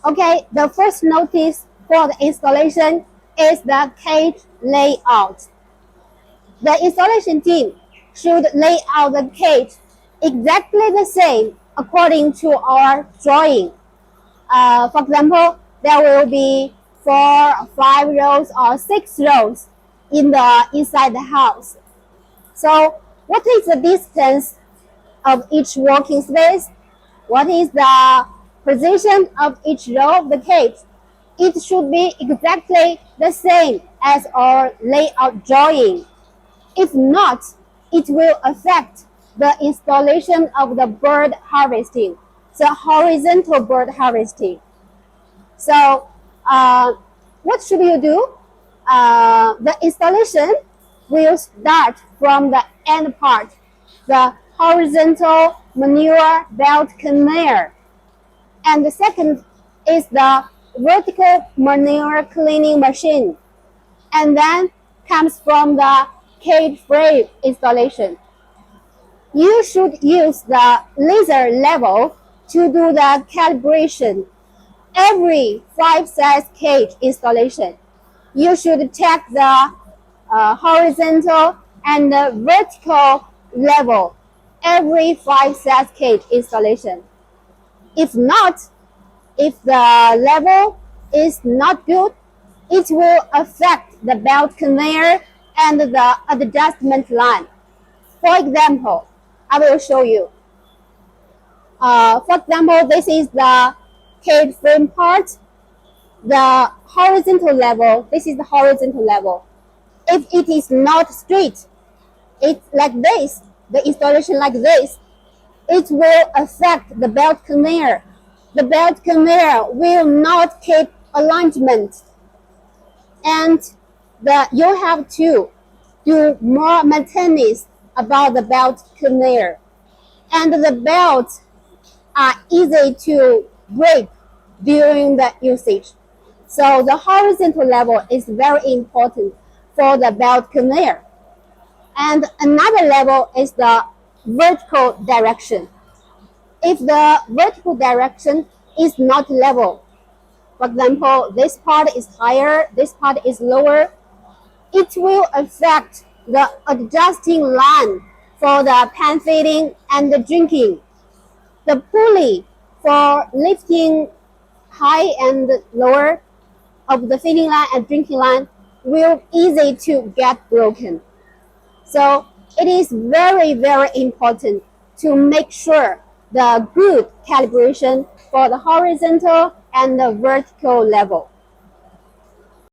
Okay, the first notice for the installation is the cage layout. The installation team should lay out the cage exactly the same according to our drawing. For example, there will be 4, 5 rows or 6 rows inside the house. So what is the distance of each working space? What is the position of each row of the cage? It should be exactly the same as our layout drawing. If not, it will affect the installation of the bird harvesting, the horizontal bird harvesting. So what should you do? The installation will start from the end part, the horizontal manure belt conveyor. And the second is the vertical manure cleaning machine. And then comes from the cage frame installation. You should use the laser level to do the calibration. Every 5-size cage installation, you should check the horizontal and the vertical level every 5-size cage installation. If not, if the level is not good, it will affect the belt conveyor and the adjustment line. For example, I will show you. For example, this is the cage frame part, the horizontal level. This is the horizontal level. If it is not straight, it's like this, the installation like this, it will affect the belt conveyor. The belt conveyor will not keep alignment, and you have to do more maintenance about the belt conveyor. And the belts are easy to break during the usage. So the horizontal level is very important for the belt conveyor. And another level is the vertical direction. If the vertical direction is not level, for example, this part is higher, this part is lower, it will affect the adjusting line for the pan feeding and the drinking. The pulley for lifting high and lower of the feeding line and drinking line will easy to get broken. So it is very, very important to make sure the good calibration for the horizontal and the vertical level.